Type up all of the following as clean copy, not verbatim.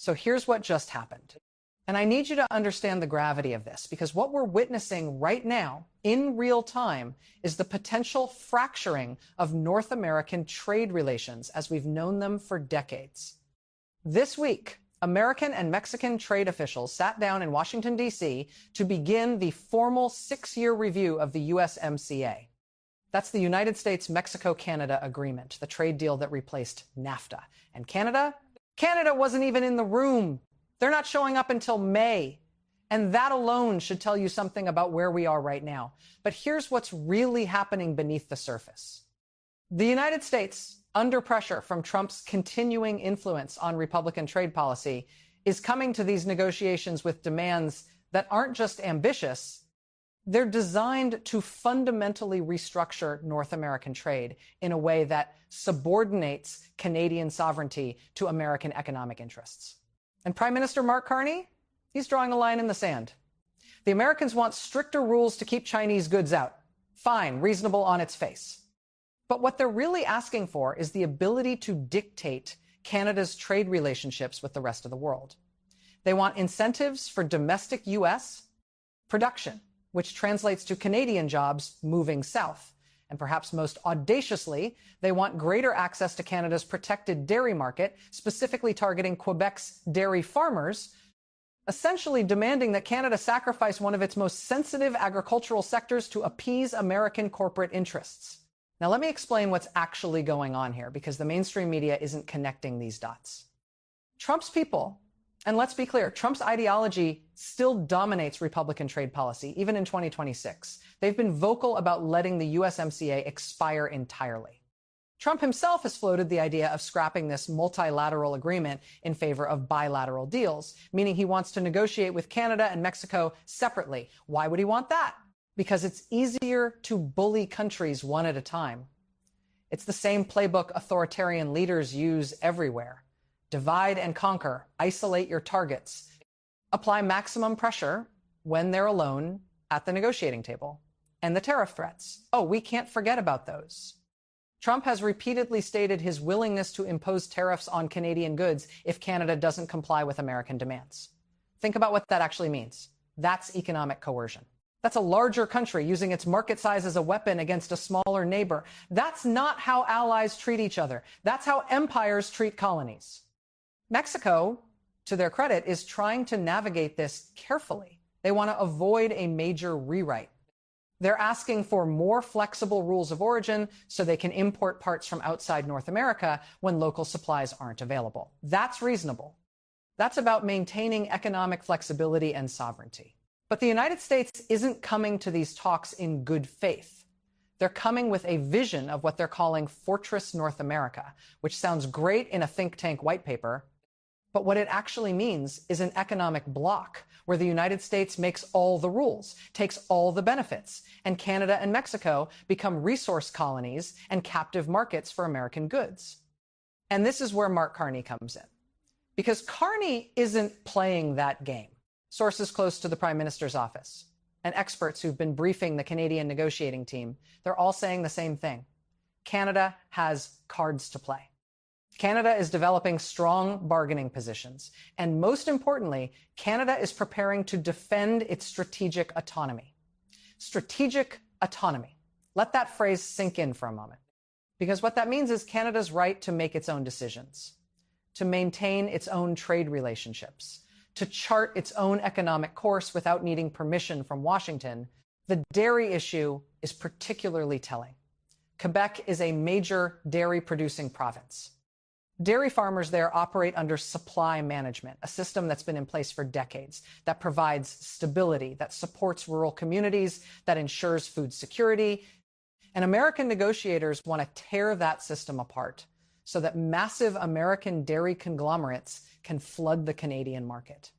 So here's what just happened. And I need you to understand the gravity of this, because what we're witnessing right now in real time is the potential fracturing of North American trade relations as we've known them for decades. This week, American and Mexican trade officials sat down in Washington, D.C. to begin the formal 6-year review of the USMCA. That's the United States-Mexico-Canada Agreement, the trade deal that replaced NAFTA. And Canada wasn't even in the room. They're not showing up until May. And that alone should tell you something about where we are right now. But here's what's really happening beneath the surface. The United States, under pressure from Trump's continuing influence on Republican trade policy, is coming to these negotiations with demands that aren't just ambitious, they're designed to fundamentally restructure North American trade in a way that subordinates Canadian sovereignty to American economic interests. And Prime Minister Mark Carney, he's drawing a line in the sand. The Americans want stricter rules to keep Chinese goods out. Fine, reasonable on its face. But what they're really asking for is the ability to dictate Canada's trade relationships with the rest of the world. They want incentives for domestic U.S. production, which translates to Canadian jobs moving south. And perhaps most audaciously, they want greater access to Canada's protected dairy market, specifically targeting Quebec's dairy farmers, essentially demanding that Canada sacrifice one of its most sensitive agricultural sectors to appease American corporate interests. Now, let me explain what's actually going on here, because the mainstream media isn't connecting these dots. Trump's people, and let's be clear, Trump's ideology still dominates Republican trade policy, even in 2026. They've been vocal about letting the USMCA expire entirely. Trump himself has floated the idea of scrapping this multilateral agreement in favor of bilateral deals, meaning he wants to negotiate with Canada and Mexico separately. Why would he want that? Because it's easier to bully countries one at a time. It's the same playbook authoritarian leaders use everywhere. Divide and conquer, isolate your targets, apply maximum pressure when they're alone at the negotiating table. And the tariff threats. Oh, we can't forget about those. Trump has repeatedly stated his willingness to impose tariffs on Canadian goods if Canada doesn't comply with American demands. Think about what that actually means. That's economic coercion. That's a larger country using its market size as a weapon against a smaller neighbor. That's not how allies treat each other. That's how empires treat colonies. Mexico, to their credit, is trying to navigate this carefully. They want to avoid a major rewrite. They're asking for more flexible rules of origin so they can import parts from outside North America when local supplies aren't available. That's reasonable. That's about maintaining economic flexibility and sovereignty. But the United States isn't coming to these talks in good faith. They're coming with a vision of what they're calling Fortress North America, which sounds great in a think tank white paper, but what it actually means is an economic bloc where the United States makes all the rules, takes all the benefits, and Canada and Mexico become resource colonies and captive markets for American goods. And this is where Mark Carney comes in. Because Carney isn't playing that game. Sources close to the Prime Minister's office and experts who've been briefing the Canadian negotiating team, they're all saying the same thing. Canada has cards to play. Canada is developing strong bargaining positions. And most importantly, Canada is preparing to defend its strategic autonomy. Strategic autonomy. Let that phrase sink in for a moment. Because what that means is Canada's right to make its own decisions, to maintain its own trade relationships, to chart its own economic course without needing permission from Washington. The dairy issue is particularly telling. Quebec is a major dairy-producing province. Dairy farmers there operate under supply management, a system that's been in place for decades, that provides stability, that supports rural communities, that ensures food security. And American negotiators want to tear that system apart so that massive American dairy conglomerates can flood the Canadian market.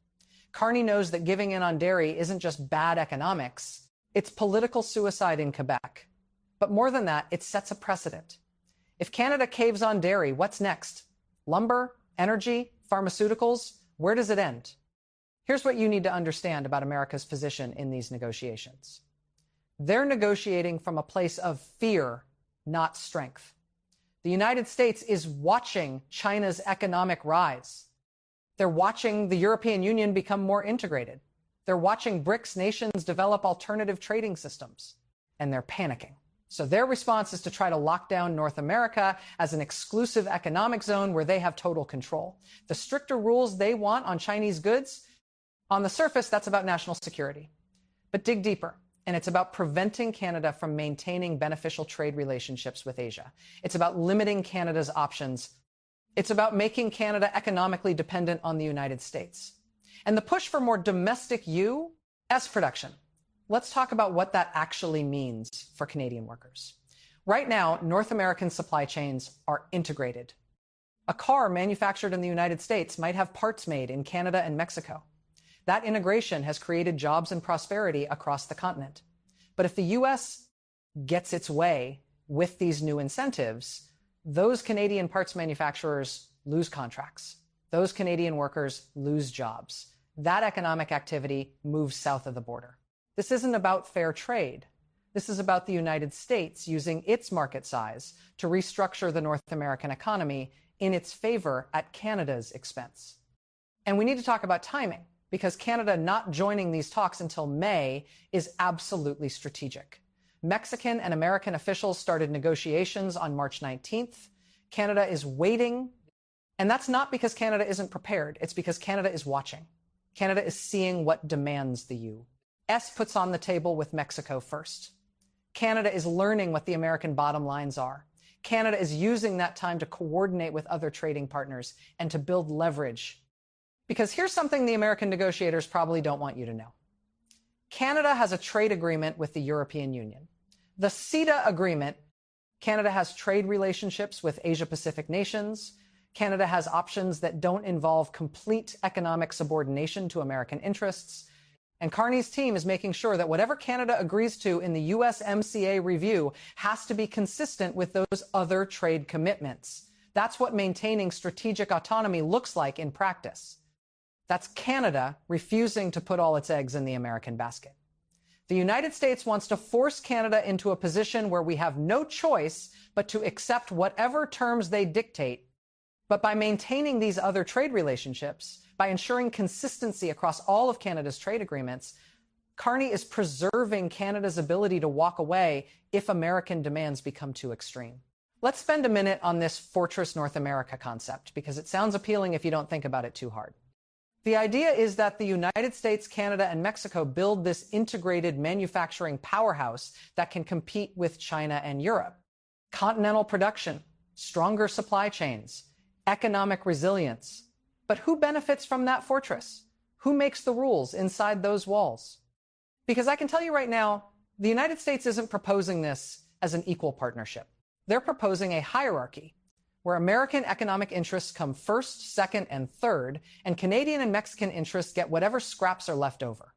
Carney knows that giving in on dairy isn't just bad economics, it's political suicide in Quebec. But more than that, it sets a precedent. If Canada caves on dairy, what's next? Lumber, energy, pharmaceuticals, where does it end? Here's what you need to understand about America's position in these negotiations. They're negotiating from a place of fear, not strength. The United States is watching China's economic rise. They're watching the European Union become more integrated. They're watching BRICS nations develop alternative trading systems, and they're panicking. So their response is to try to lock down North America as an exclusive economic zone where they have total control. The stricter rules they want on Chinese goods, on the surface, that's about national security. But dig deeper, and it's about preventing Canada from maintaining beneficial trade relationships with Asia. It's about limiting Canada's options. It's about making Canada economically dependent on the United States. And the push for more domestic U.S. production. Let's talk about what that actually means for Canadian workers. Right now, North American supply chains are integrated. A car manufactured in the United States might have parts made in Canada and Mexico. That integration has created jobs and prosperity across the continent. But if the U.S. gets its way with these new incentives, those Canadian parts manufacturers lose contracts. Those Canadian workers lose jobs. That economic activity moves south of the border. This isn't about fair trade. This is about the United States using its market size to restructure the North American economy in its favor at Canada's expense. And we need to talk about timing, because Canada not joining these talks until May is absolutely strategic. Mexican and American officials started negotiations on March 19th. Canada is waiting, and that's not because Canada isn't prepared. It's because Canada is watching. Canada is seeing what demands the U.S. puts on the table with Mexico first. Canada is learning what the American bottom lines are. Canada is using that time to coordinate with other trading partners and to build leverage. Because here's something the American negotiators probably don't want you to know. Canada has a trade agreement with the European Union. The CETA agreement, Canada has trade relationships with Asia-Pacific nations. Canada has options that don't involve complete economic subordination to American interests. And Carney's team is making sure that whatever Canada agrees to in the USMCA review has to be consistent with those other trade commitments. That's what maintaining strategic autonomy looks like in practice. That's Canada refusing to put all its eggs in the American basket. The United States wants to force Canada into a position where we have no choice but to accept whatever terms they dictate. But by maintaining these other trade relationships, by ensuring consistency across all of Canada's trade agreements, Carney is preserving Canada's ability to walk away if American demands become too extreme. Let's spend a minute on this Fortress North America concept, because it sounds appealing if you don't think about it too hard. The idea is that the United States, Canada, and Mexico build this integrated manufacturing powerhouse that can compete with China and Europe. Continental production, stronger supply chains, economic resilience. But who benefits from that fortress? Who makes the rules inside those walls? Because I can tell you right now, the United States isn't proposing this as an equal partnership. They're proposing a hierarchy where American economic interests come first, second, and third, and Canadian and Mexican interests get whatever scraps are left over.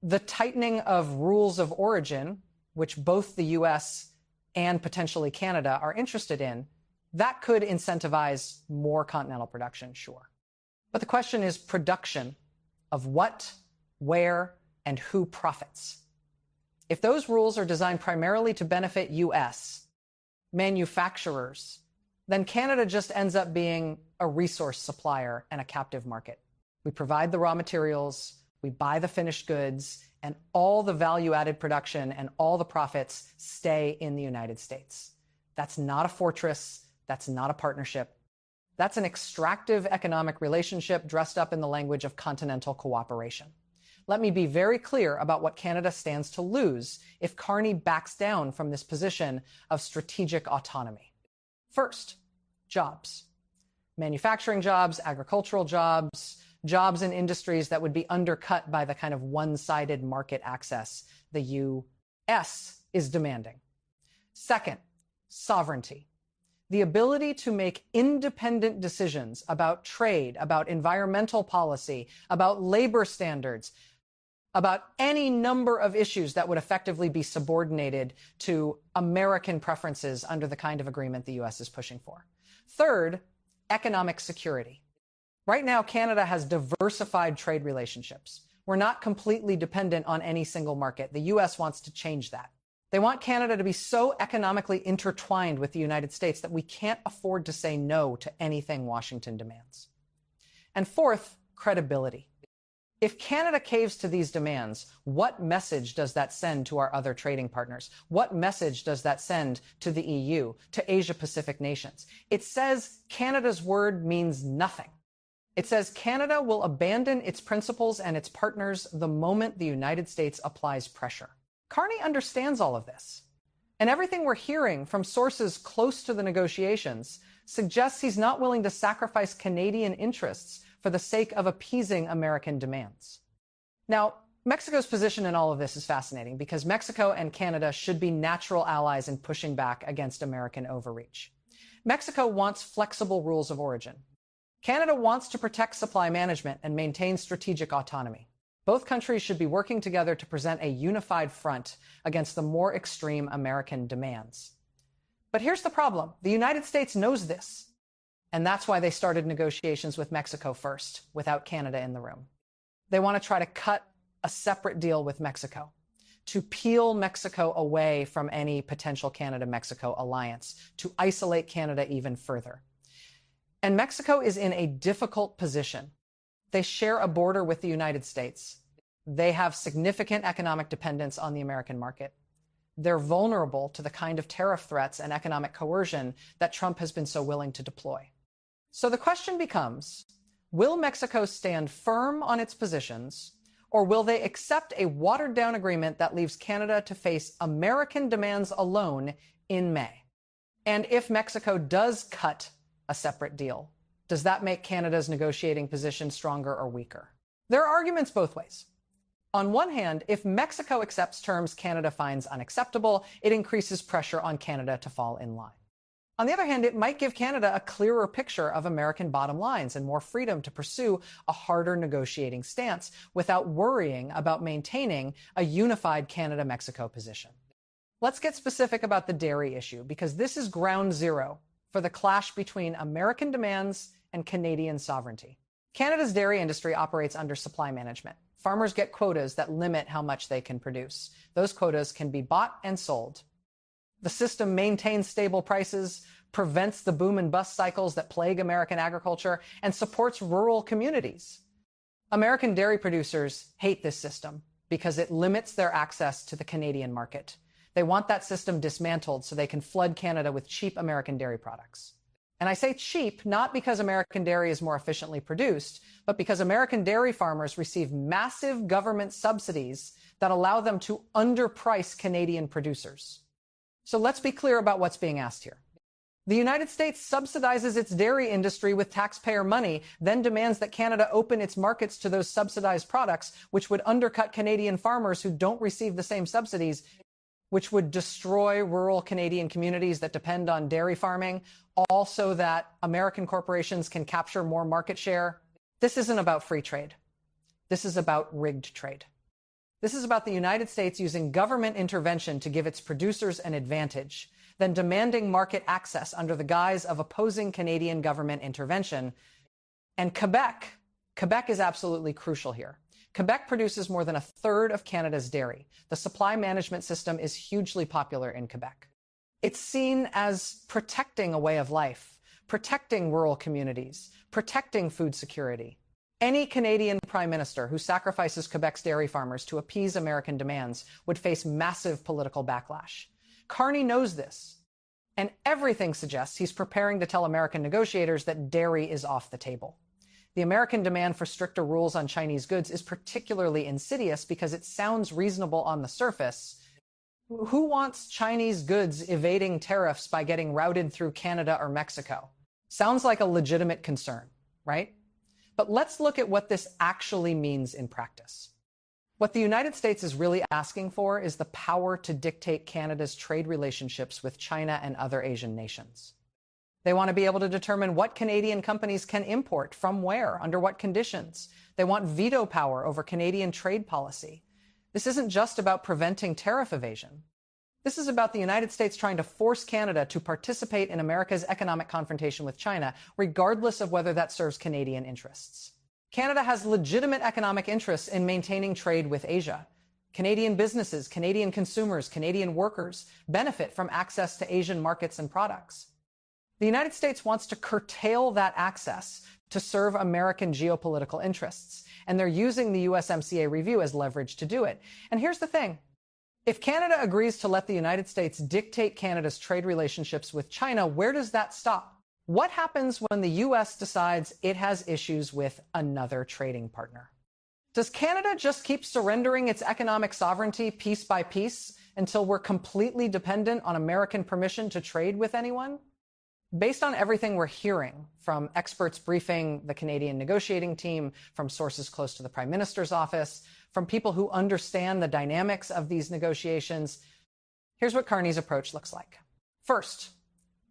The tightening of rules of origin, which both the U.S. and potentially Canada are interested in, that could incentivize more continental production, sure. But the question is production of what, where, and who profits. If those rules are designed primarily to benefit U.S. manufacturers, then Canada just ends up being a resource supplier and a captive market. We provide the raw materials, we buy the finished goods, and all the value-added production and all the profits stay in the United States. That's not a fortress. That's not a partnership. That's an extractive economic relationship dressed up in the language of continental cooperation. Let me be very clear about what Canada stands to lose if Carney backs down from this position of strategic autonomy. First, jobs. Manufacturing jobs, agricultural jobs, jobs in industries that would be undercut by the kind of one-sided market access the U.S. is demanding. Second, sovereignty. The ability to make independent decisions about trade, about environmental policy, about labor standards, about any number of issues that would effectively be subordinated to American preferences under the kind of agreement the U.S. is pushing for. Third, economic security. Right now, Canada has diversified trade relationships. We're not completely dependent on any single market. The U.S. wants to change that. They want Canada to be so economically intertwined with the United States that we can't afford to say no to anything Washington demands. And fourth, credibility. If Canada caves to these demands, what message does that send to our other trading partners? What message does that send to the EU, to Asia-Pacific nations? It says Canada's word means nothing. It says Canada will abandon its principles and its partners the moment the United States applies pressure. Carney understands all of this. And everything we're hearing from sources close to the negotiations suggests he's not willing to sacrifice Canadian interests for the sake of appeasing American demands. Now, Mexico's position in all of this is fascinating because Mexico and Canada should be natural allies in pushing back against American overreach. Mexico wants flexible rules of origin. Canada wants to protect supply management and maintain strategic autonomy. Both countries should be working together to present a unified front against the more extreme American demands. But here's the problem. The United States knows this. And that's why they started negotiations with Mexico first, without Canada in the room. They want to try to cut a separate deal with Mexico, to peel Mexico away from any potential Canada-Mexico alliance, to isolate Canada even further. And Mexico is in a difficult position. They share a border with the United States. They have significant economic dependence on the American market. They're vulnerable to the kind of tariff threats and economic coercion that Trump has been so willing to deploy. So the question becomes, will Mexico stand firm on its positions, or will they accept a watered-down agreement that leaves Canada to face American demands alone in May? And if Mexico does cut a separate deal, does that make Canada's negotiating position stronger or weaker? There are arguments both ways. On one hand, if Mexico accepts terms Canada finds unacceptable, it increases pressure on Canada to fall in line. On the other hand, it might give Canada a clearer picture of American bottom lines and more freedom to pursue a harder negotiating stance without worrying about maintaining a unified Canada-Mexico position. Let's get specific about the dairy issue, because this is ground zero for the clash between American demands and Canadian sovereignty. Canada's dairy industry operates under supply management. Farmers get quotas that limit how much they can produce. Those quotas can be bought and sold. The system maintains stable prices, prevents the boom and bust cycles that plague American agriculture, and supports rural communities. American dairy producers hate this system because it limits their access to the Canadian market. They want that system dismantled so they can flood Canada with cheap American dairy products. And I say cheap not because American dairy is more efficiently produced, but because American dairy farmers receive massive government subsidies that allow them to underprice Canadian producers. So let's be clear about what's being asked here. The United States subsidizes its dairy industry with taxpayer money, then demands that Canada open its markets to those subsidized products, which would undercut Canadian farmers who don't receive the same subsidies, which would destroy rural Canadian communities that depend on dairy farming, all so that American corporations can capture more market share. This isn't about free trade. This is about rigged trade. This is about the United States using government intervention to give its producers an advantage, then demanding market access under the guise of opposing Canadian government intervention. And Quebec is absolutely crucial here. Quebec produces more than a third of Canada's dairy. The supply management system is hugely popular in Quebec. It's seen as protecting a way of life, protecting rural communities, protecting food security. Any Canadian Prime Minister who sacrifices Quebec's dairy farmers to appease American demands would face massive political backlash. Carney knows this, and everything suggests he's preparing to tell American negotiators that dairy is off the table. The American demand for stricter rules on Chinese goods is particularly insidious because it sounds reasonable on the surface. Who wants Chinese goods evading tariffs by getting routed through Canada or Mexico? Sounds like a legitimate concern, right? But let's look at what this actually means in practice. What the United States is really asking for is the power to dictate Canada's trade relationships with China and other Asian nations. They want to be able to determine what Canadian companies can import, from where, under what conditions. They want veto power over Canadian trade policy. This isn't just about preventing tariff evasion. This is about the United States trying to force Canada to participate in America's economic confrontation with China, regardless of whether that serves Canadian interests. Canada has legitimate economic interests in maintaining trade with Asia. Canadian businesses, Canadian consumers, Canadian workers benefit from access to Asian markets and products. The United States wants to curtail that access to serve American geopolitical interests, and they're using the USMCA review as leverage to do it. And here's the thing. If Canada agrees to let the United States dictate Canada's trade relationships with China, where does that stop? What happens when the US decides it has issues with another trading partner? Does Canada just keep surrendering its economic sovereignty piece by piece until we're completely dependent on American permission to trade with anyone? Based on everything we're hearing from experts briefing the Canadian negotiating team, from sources close to the Prime Minister's office, from people who understand the dynamics of these negotiations, here's what Carney's approach looks like. First,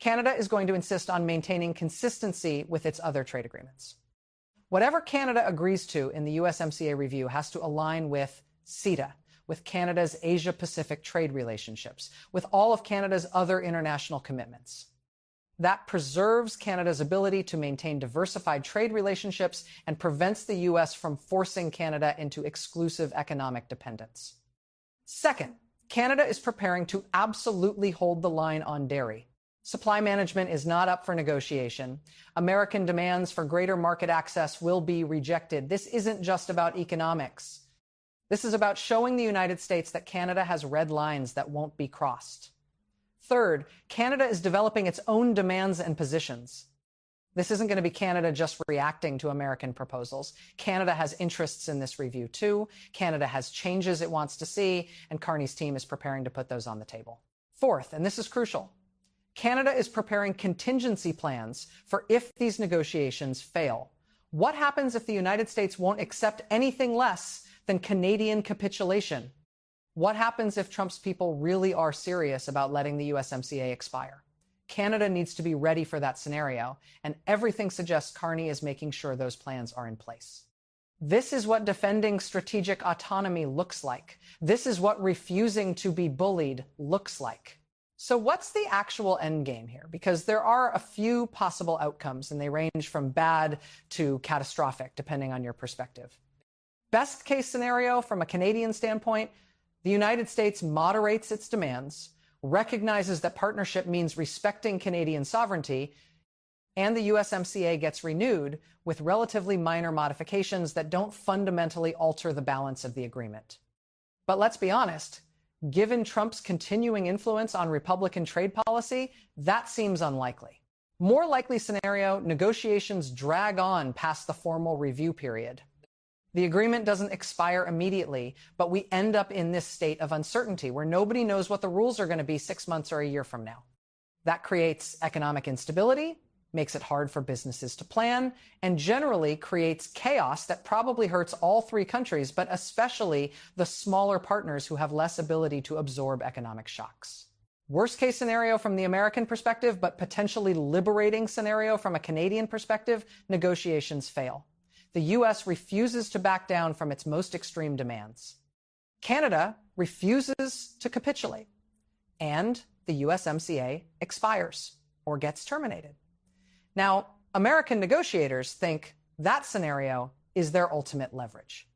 Canada is going to insist on maintaining consistency with its other trade agreements. Whatever Canada agrees to in the USMCA review has to align with CETA, with Canada's Asia-Pacific trade relationships, with all of Canada's other international commitments. That preserves Canada's ability to maintain diversified trade relationships and prevents the U.S. from forcing Canada into exclusive economic dependence. Second, Canada is preparing to absolutely hold the line on dairy. Supply management is not up for negotiation. American demands for greater market access will be rejected. This isn't just about economics. This is about showing the United States that Canada has red lines that won't be crossed. Third, Canada is developing its own demands and positions. This isn't going to be Canada just reacting to American proposals. Canada has interests in this review too. Canada has changes it wants to see, and Carney's team is preparing to put those on the table. Fourth, and this is crucial, Canada is preparing contingency plans for if these negotiations fail. What happens if the United States won't accept anything less than Canadian capitulation? What happens if Trump's people really are serious about letting the USMCA expire? Canada needs to be ready for that scenario, and everything suggests Carney is making sure those plans are in place. This is what defending strategic autonomy looks like. This is what refusing to be bullied looks like. So what's the actual end game here? Because there are a few possible outcomes, and they range from bad to catastrophic, depending on your perspective. Best case scenario from a Canadian standpoint, the United States moderates its demands, recognizes that partnership means respecting Canadian sovereignty, and the USMCA gets renewed with relatively minor modifications that don't fundamentally alter the balance of the agreement. But let's be honest, given Trump's continuing influence on Republican trade policy, that seems unlikely. More likely scenario, negotiations drag on past the formal review period. The agreement doesn't expire immediately, but we end up in this state of uncertainty where nobody knows what the rules are going to be 6 months or a year from now. That creates economic instability, makes it hard for businesses to plan, and generally creates chaos that probably hurts all three countries, but especially the smaller partners who have less ability to absorb economic shocks. Worst case scenario from the American perspective, but potentially liberating scenario from a Canadian perspective, negotiations fail. The U.S. refuses to back down from its most extreme demands. Canada refuses to capitulate, and the USMCA expires or gets terminated. Now, American negotiators think that scenario is their ultimate leverage.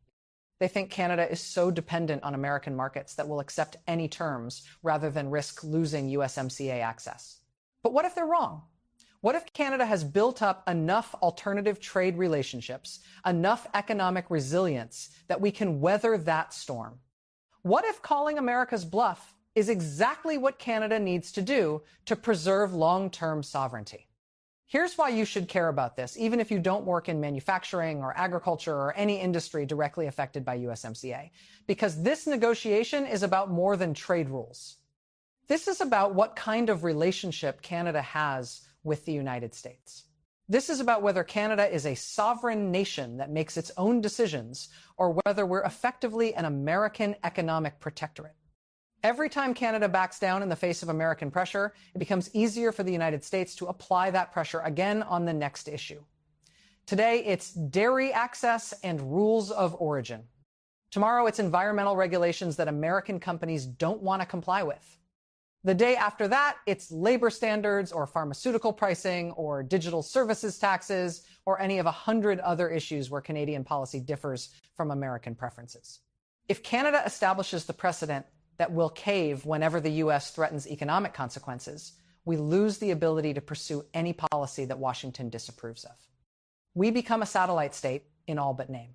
They think Canada is so dependent on American markets that will accept any terms rather than risk losing USMCA access. But what if they're wrong? What if Canada has built up enough alternative trade relationships, enough economic resilience that we can weather that storm? What if calling America's bluff is exactly what Canada needs to do to preserve long-term sovereignty? Here's why you should care about this, even if you don't work in manufacturing or agriculture or any industry directly affected by USMCA. Because this negotiation is about more than trade rules. This is about what kind of relationship Canada has with the United States. This is about whether Canada is a sovereign nation that makes its own decisions, or whether we're effectively an American economic protectorate. Every time Canada backs down in the face of American pressure, it becomes easier for the United States to apply that pressure again on the next issue. Today, it's dairy access and rules of origin. Tomorrow, it's environmental regulations that American companies don't want to comply with. The day after that, it's labor standards or pharmaceutical pricing or digital services taxes or any of 100 other issues where Canadian policy differs from American preferences. If Canada establishes the precedent that we'll cave whenever the U.S. threatens economic consequences, we lose the ability to pursue any policy that Washington disapproves of. We become a satellite state in all but name.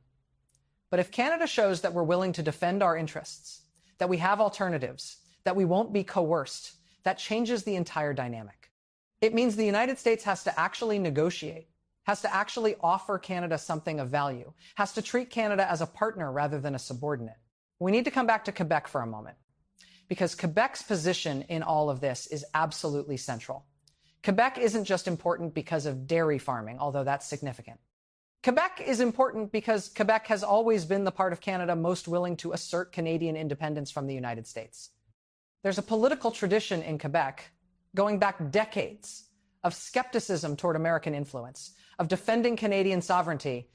But if Canada shows that we're willing to defend our interests, that we have alternatives, that we won't be coerced, that changes the entire dynamic. It means the United States has to actually negotiate, has to actually offer Canada something of value, has to treat Canada as a partner rather than a subordinate. We need to come back to Quebec for a moment, because Quebec's position in all of this is absolutely central. Quebec isn't just important because of dairy farming, although that's significant. Quebec is important because Quebec has always been the part of Canada most willing to assert Canadian independence from the United States. There's a political tradition in Quebec, going back decades, of skepticism toward American influence, of defending Canadian sovereignty,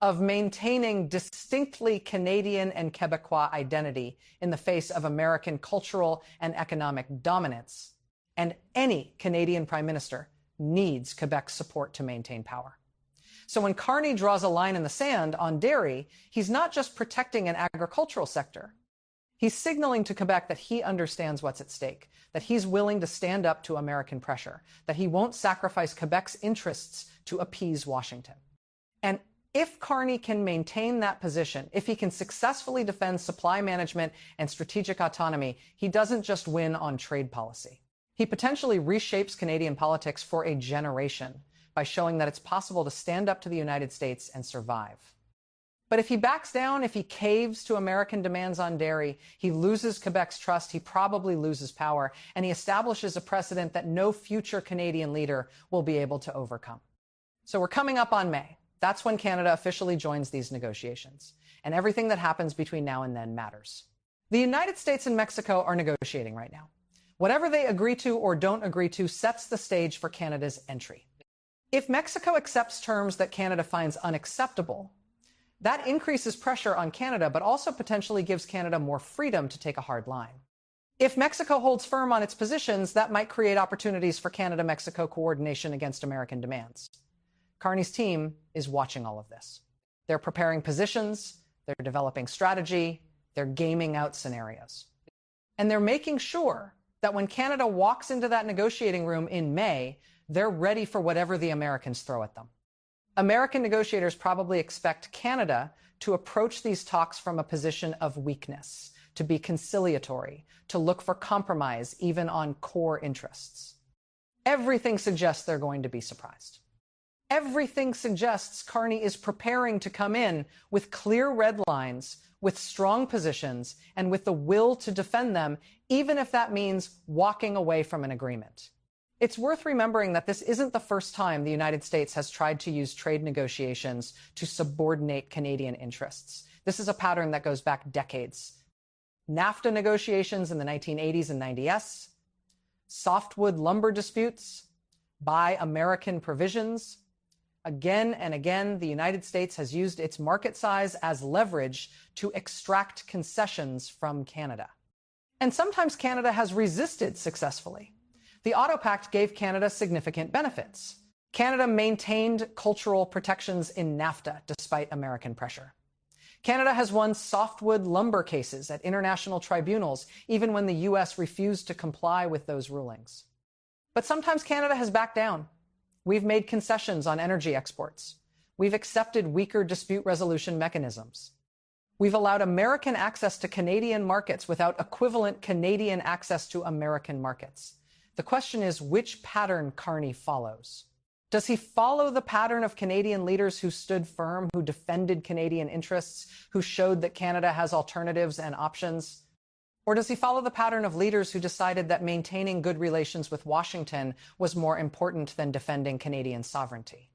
of maintaining distinctly Canadian and Quebecois identity in the face of American cultural and economic dominance. And any Canadian Prime Minister needs Quebec's support to maintain power. So when Carney draws a line in the sand on dairy, he's not just protecting an agricultural sector. He's signaling to Quebec that he understands what's at stake, that he's willing to stand up to American pressure, that he won't sacrifice Quebec's interests to appease Washington. And if Carney can maintain that position, if he can successfully defend supply management and strategic autonomy, he doesn't just win on trade policy. He potentially reshapes Canadian politics for a generation by showing that it's possible to stand up to the United States and survive. But if he backs down, if he caves to American demands on dairy, he loses Quebec's trust, he probably loses power, and he establishes a precedent that no future Canadian leader will be able to overcome. So we're coming up on May. That's when Canada officially joins these negotiations. And everything that happens between now and then matters. The United States and Mexico are negotiating right now. Whatever they agree to or don't agree to sets the stage for Canada's entry. If Mexico accepts terms that Canada finds unacceptable, that increases pressure on Canada, but also potentially gives Canada more freedom to take a hard line. If Mexico holds firm on its positions, that might create opportunities for Canada-Mexico coordination against American demands. Carney's team is watching all of this. They're preparing positions, they're developing strategy, they're gaming out scenarios. And they're making sure that when Canada walks into that negotiating room in May, they're ready for whatever the Americans throw at them. American negotiators probably expect Canada to approach these talks from a position of weakness, to be conciliatory, to look for compromise even on core interests. Everything suggests they're going to be surprised. Everything suggests Carney is preparing to come in with clear red lines, with strong positions, and with the will to defend them, even if that means walking away from an agreement. It's worth remembering that this isn't the first time the United States has tried to use trade negotiations to subordinate Canadian interests. This is a pattern that goes back decades. NAFTA negotiations in the 1980s and 90s, softwood lumber disputes, Buy American provisions. Again and again, the United States has used its market size as leverage to extract concessions from Canada. And sometimes Canada has resisted successfully. The Auto Pact gave Canada significant benefits. Canada maintained cultural protections in NAFTA despite American pressure. Canada has won softwood lumber cases at international tribunals, even when the U.S. refused to comply with those rulings. But sometimes Canada has backed down. We've made concessions on energy exports. We've accepted weaker dispute resolution mechanisms. We've allowed American access to Canadian markets without equivalent Canadian access to American markets. The question is which pattern Carney follows. Does he follow the pattern of Canadian leaders who stood firm, who defended Canadian interests, who showed that Canada has alternatives and options? Or does he follow the pattern of leaders who decided that maintaining good relations with Washington was more important than defending Canadian sovereignty?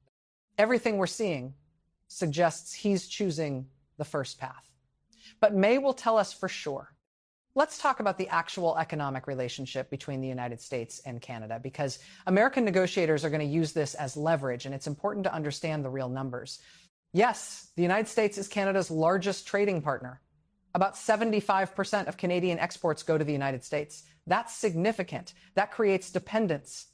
Everything we're seeing suggests he's choosing the first path. But May will tell us for sure. Let's talk about the actual economic relationship between the United States and Canada, because American negotiators are going to use this as leverage, and it's important to understand the real numbers. Yes, the United States is Canada's largest trading partner. About 75% of Canadian exports go to the United States. That's significant. That creates dependence.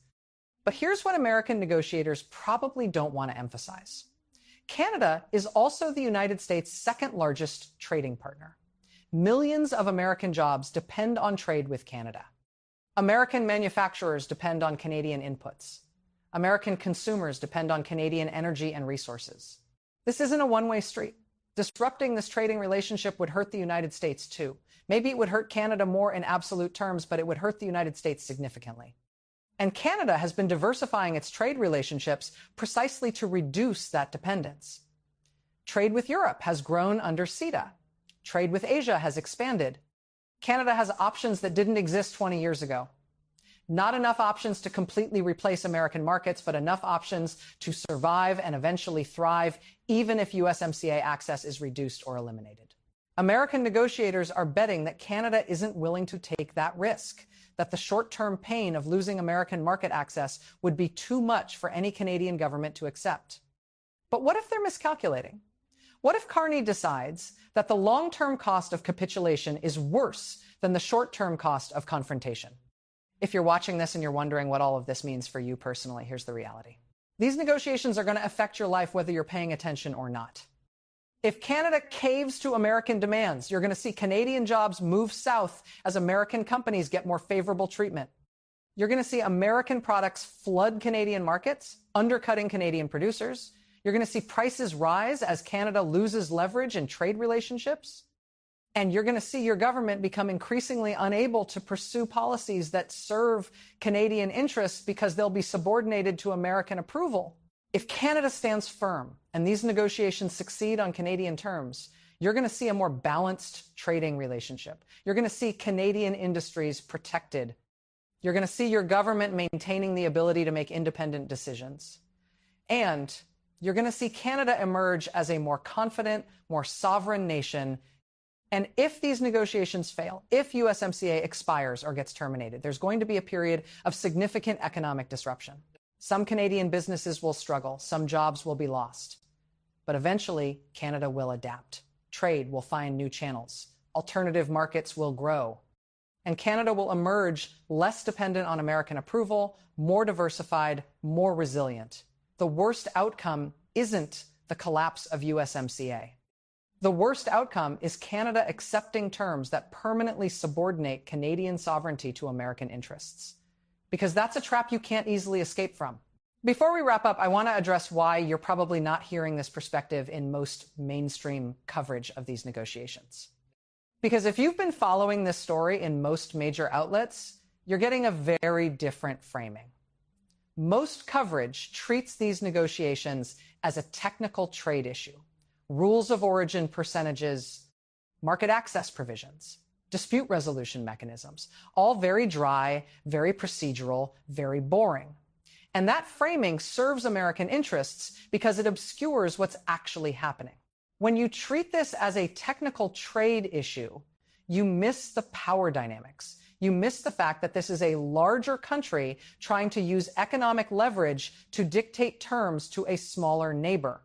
But here's what American negotiators probably don't want to emphasize. Canada is also the United States' second largest trading partner. Millions of American jobs depend on trade with Canada. American manufacturers depend on Canadian inputs. American consumers depend on Canadian energy and resources. This isn't a one-way street. Disrupting this trading relationship would hurt the United States too. Maybe it would hurt Canada more in absolute terms, but it would hurt the United States significantly. And Canada has been diversifying its trade relationships precisely to reduce that dependence. Trade with Europe has grown under CETA. Trade with Asia has expanded. Canada has options that didn't exist 20 years ago. Not enough options to completely replace American markets, but enough options to survive and eventually thrive, even if USMCA access is reduced or eliminated. American negotiators are betting that Canada isn't willing to take that risk, that the short-term pain of losing American market access would be too much for any Canadian government to accept. But what if they're miscalculating? What if Carney decides that the long-term cost of capitulation is worse than the short-term cost of confrontation? If you're watching this and you're wondering what all of this means for you personally, here's the reality. These negotiations are going to affect your life whether you're paying attention or not. If Canada caves to American demands, you're going to see Canadian jobs move south as American companies get more favorable treatment. You're going to see American products flood Canadian markets, undercutting Canadian producers. You're going to see prices rise as Canada loses leverage in trade relationships. And you're going to see your government become increasingly unable to pursue policies that serve Canadian interests because they'll be subordinated to American approval. If Canada stands firm and these negotiations succeed on Canadian terms, you're going to see a more balanced trading relationship. You're going to see Canadian industries protected. You're going to see your government maintaining the ability to make independent decisions. And you're going to see Canada emerge as a more confident, more sovereign nation. And if these negotiations fail, if USMCA expires or gets terminated, there's going to be a period of significant economic disruption. Some Canadian businesses will struggle, some jobs will be lost. But eventually, Canada will adapt. Trade will find new channels. Alternative markets will grow. And Canada will emerge less dependent on American approval, more diversified, more resilient. The worst outcome isn't the collapse of USMCA. The worst outcome is Canada accepting terms that permanently subordinate Canadian sovereignty to American interests. Because that's a trap you can't easily escape from. Before we wrap up, I want to address why you're probably not hearing this perspective in most mainstream coverage of these negotiations. Because if you've been following this story in most major outlets, you're getting a very different framing. Most coverage treats these negotiations as a technical trade issue. Rules of origin percentages, market access provisions, dispute resolution mechanisms, all very dry, very procedural, very boring. And that framing serves American interests because it obscures what's actually happening. When you treat this as a technical trade issue, you miss the power dynamics. You miss the fact that this is a larger country trying to use economic leverage to dictate terms to a smaller neighbor.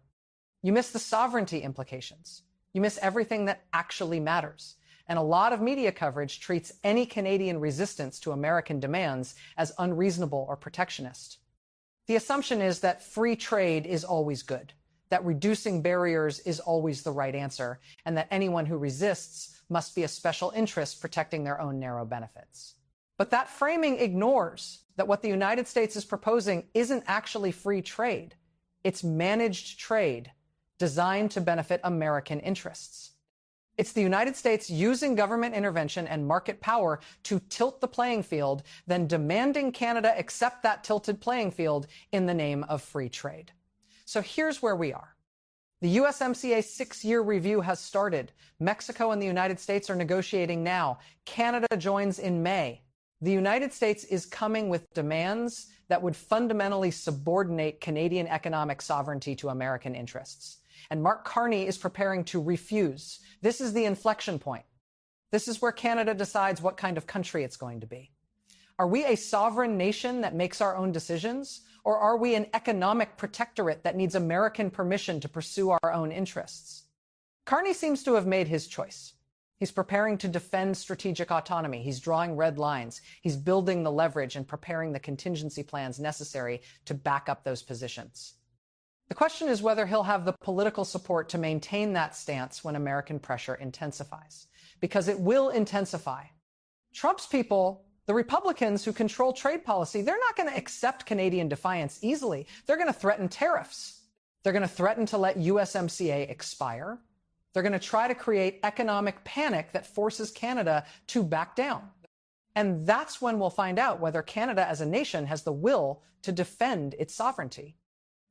You miss the sovereignty implications. You miss everything that actually matters. And a lot of media coverage treats any Canadian resistance to American demands as unreasonable or protectionist. The assumption is that free trade is always good, that reducing barriers is always the right answer, and that anyone who resists must be a special interest protecting their own narrow benefits. But that framing ignores that what the United States is proposing isn't actually free trade. It's managed trade designed to benefit American interests. It's the United States using government intervention and market power to tilt the playing field, then demanding Canada accept that tilted playing field in the name of free trade. So here's where we are. The USMCA 6-year review has started. Mexico and the United States are negotiating now. Canada joins in May. The United States is coming with demands that would fundamentally subordinate Canadian economic sovereignty to American interests. And Mark Carney is preparing to refuse. This is the inflection point. This is where Canada decides what kind of country it's going to be. Are we a sovereign nation that makes our own decisions? Or are we an economic protectorate that needs American permission to pursue our own interests? Carney seems to have made his choice. He's preparing to defend strategic autonomy. He's drawing red lines. He's building the leverage and preparing the contingency plans necessary to back up those positions. The question is whether he'll have the political support to maintain that stance when American pressure intensifies, because it will intensify. Trump's people The Republicans who control trade policy, they're not going to accept Canadian defiance easily. They're going to threaten tariffs. They're going to threaten to let USMCA expire. They're going to try to create economic panic that forces Canada to back down. And that's when we'll find out whether Canada as a nation has the will to defend its sovereignty.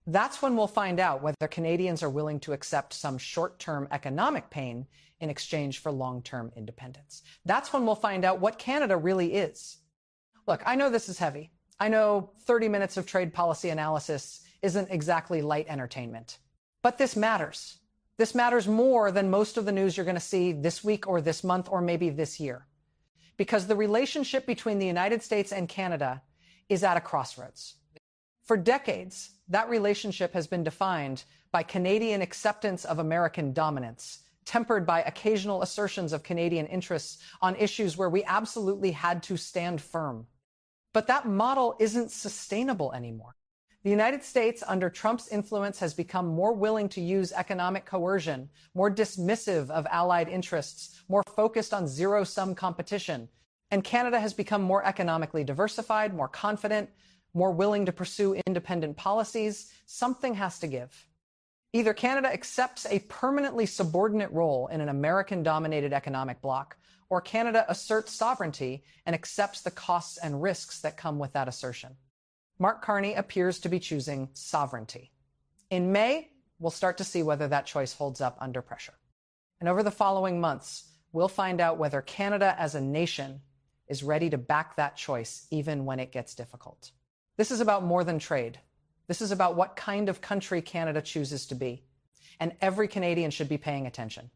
That's when we'll find out whether Canadians are willing to accept some short-term economic pain in exchange for long-term independence. That's when we'll find out what Canada really is. Look, I know this is heavy. I know 30 minutes of trade policy analysis isn't exactly light entertainment. But this matters. This matters more than most of the news you're going to see this week or this month or maybe this year. Because the relationship between the United States and Canada is at a crossroads. For decades, that relationship has been defined by Canadian acceptance of American dominance, tempered by occasional assertions of Canadian interests on issues where we absolutely had to stand firm. But that model isn't sustainable anymore. The United States, under Trump's influence, has become more willing to use economic coercion, more dismissive of allied interests, more focused on zero-sum competition. And Canada has become more economically diversified, more confident, more willing to pursue independent policies. Something has to give. Either Canada accepts a permanently subordinate role in an American-dominated economic bloc, or Canada asserts sovereignty and accepts the costs and risks that come with that assertion. Mark Carney appears to be choosing sovereignty. In May, we'll start to see whether that choice holds up under pressure. And over the following months, we'll find out whether Canada as a nation is ready to back that choice even when it gets difficult. This is about more than trade. This is about what kind of country Canada chooses to be. And every Canadian should be paying attention.